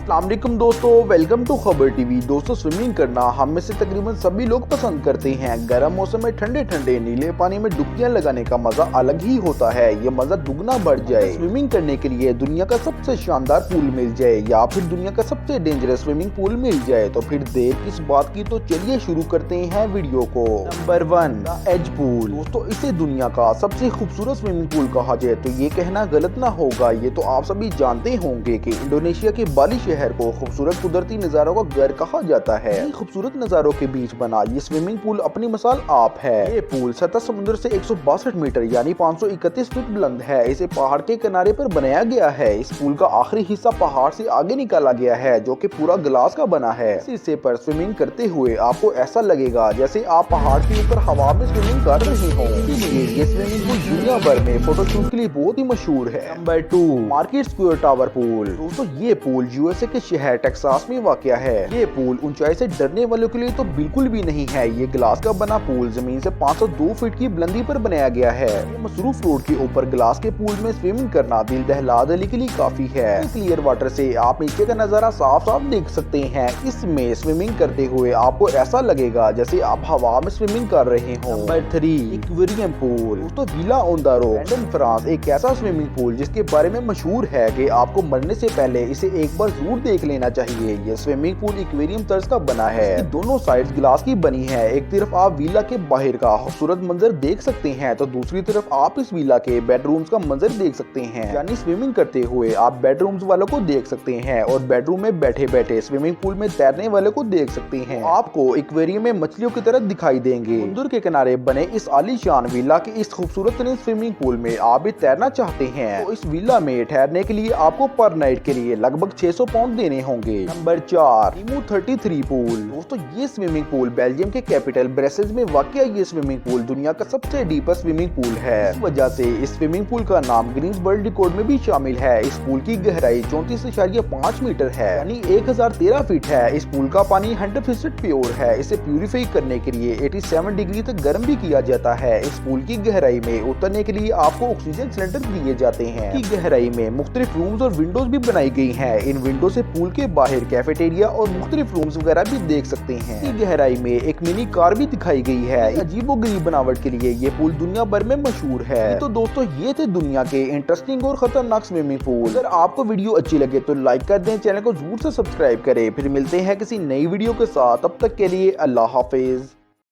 अस्सलाम वालेकुम दोस्तों, वेलकम टू खबर टीवी। दोस्तों, स्विमिंग करना हम में से तकरीबन सभी लोग पसंद करते हैं। गर्म मौसम में ठंडे ठंडे नीले पानी में डुबकियां लगाने का मजा अलग ही होता है। ये मजा दुगना बढ़ जाए स्विमिंग करने के लिए दुनिया का सबसे शानदार पूल मिल जाए या फिर दुनिया का सबसे डेंजरस स्विमिंग पूल मिल जाए तो फिर देर किस बात की। तो चलिए शुरू करते हैं वीडियो को। नंबर 1, एज पूल। दोस्तों, इसे दुनिया का सबसे खूबसूरत स्विमिंग पूल कहा जाए तो ये कहना गलत ना होगा। ये तो आप सभी जानते होंगे कि इंडोनेशिया के बाली शहर को खूबसूरत कुदरती नजारों का घर कहा जाता है। इन खूबसूरत नजारों के बीच बना ये स्विमिंग पूल अपनी मिसाल आप है। ये पूल सतह समुद्र से 162 मीटर यानी 531 फीट बुलंद है। इसे पहाड़ के किनारे पर बनाया गया है। इस पूल का आखिरी हिस्सा पहाड़ से आगे निकाला गया है जो कि पूरा ग्लास का बना है। इस हिस्से पर स्विमिंग करते हुए आपको ऐसा लगेगा जैसे आप पहाड़ के ऊपर हवा में स्विमिंग कर रहे हो। इसलिए ये स्विमिंग पूल दुनिया भर में फोटोशूट के लिए बहुत ही मशहूर है। Number 2, market square tower pool. दोस्तों, ये पूल यूएसए के शहर टेक्सास में वाक़या है। ये पूल ऊंचाई से डरने वालों के लिए तो बिल्कुल भी नहीं है। ये ग्लास का बना पूल जमीन से 502 फीट की बुलंदी पर बनाया गया है। मसरूफ रोड के ऊपर ग्लास के पूल में स्विमिंग करना दिल दहला देने के लिए काफी है। क्लियर वाटर से आप नीचे का नजारा साफ साफ देख सकते हैं। इसमें स्विमिंग करते हुए आपको ऐसा लगेगा जैसे आप हवा में स्विमिंग कर रहे हो। Number 3, aquarium pool. दोस्तों, villa on the rock London France एक ऐसा स्विमिंग पूल जिसके बारे में मशहूर है कि आपको मरने से पहले इसे एक बार जरूर देख लेना चाहिए। ये स्विमिंग पूल एक्वेरियम तर्ज का बना है। दोनों साइड्स ग्लास की बनी है। एक तरफ आप विला के बाहर का खूबसूरत मंजर देख सकते हैं तो दूसरी तरफ आप इस विला के बेडरूम्स का मंजर देख सकते हैं। यानी स्विमिंग करते हुए आप बेडरूम्स वालों को देख सकते हैं और बेडरूम में बैठे बैठे स्विमिंग पूल में तैरने वालों को देख सकते हैं। आपको एक्वेरियम में मछलियों की तरह दिखाई देंगे। समुद्र के किनारे बने इस आलीशान विला के इस खूबसूरत स्विमिंग पूल में आप भी तैरना चाहते हैं तो इस विला में ठहरने के लिए आपको पर नाइट के लिए लगभग 600 पाउंड देने होंगे। Number 4, रीमू 33 pool. दोस्तों, ये स्विमिंग पूल बेल्जियम के कैपिटल ब्रसेल्स में वाक़या ये स्विमिंग पूल दुनिया का सबसे डीपेस्ट स्विमिंग पूल है। इस वजह से इस स्विमिंग पूल का नाम गिनीज वर्ल्ड रिकॉर्ड में भी शामिल है। इस पूल की गहराई 34.5 मीटर है यानी 1013 फीट है। इस पूल का पानी 100% प्योर है। इसे प्यूरिफाई करने के लिए 87 डिग्री तक गर्म भी किया जाता है। इस पूल की गहराई में उतरने के लिए आपको ऑक्सीजन सिलेंडर दिए जाते हैं। की गहराई में मुख्तलिफ रूम्स और विंडोज भी बनाई गई हैं। इन विंडो से पूल के बाहर कैफेटेरिया और मुख्तलिफ रूम्स वगैरह भी देख सकते हैं। की गहराई में एक मिनी कार भी दिखाई गई है। अजीबोगरीब बनावट के लिए ये पूल दुनिया भर में मशहूर है। तो दोस्तों, ये थे दुनिया के इंटरेस्टिंग और खतरनाक स्विमिंग पूल। अगर आपको वीडियो अच्छी लगे तो लाइक कर दें, चैनल को जरूर से सब्सक्राइब करें। फिर मिलते हैं किसी नई वीडियो के साथ, तब तक के लिए अल्लाह हाफिज।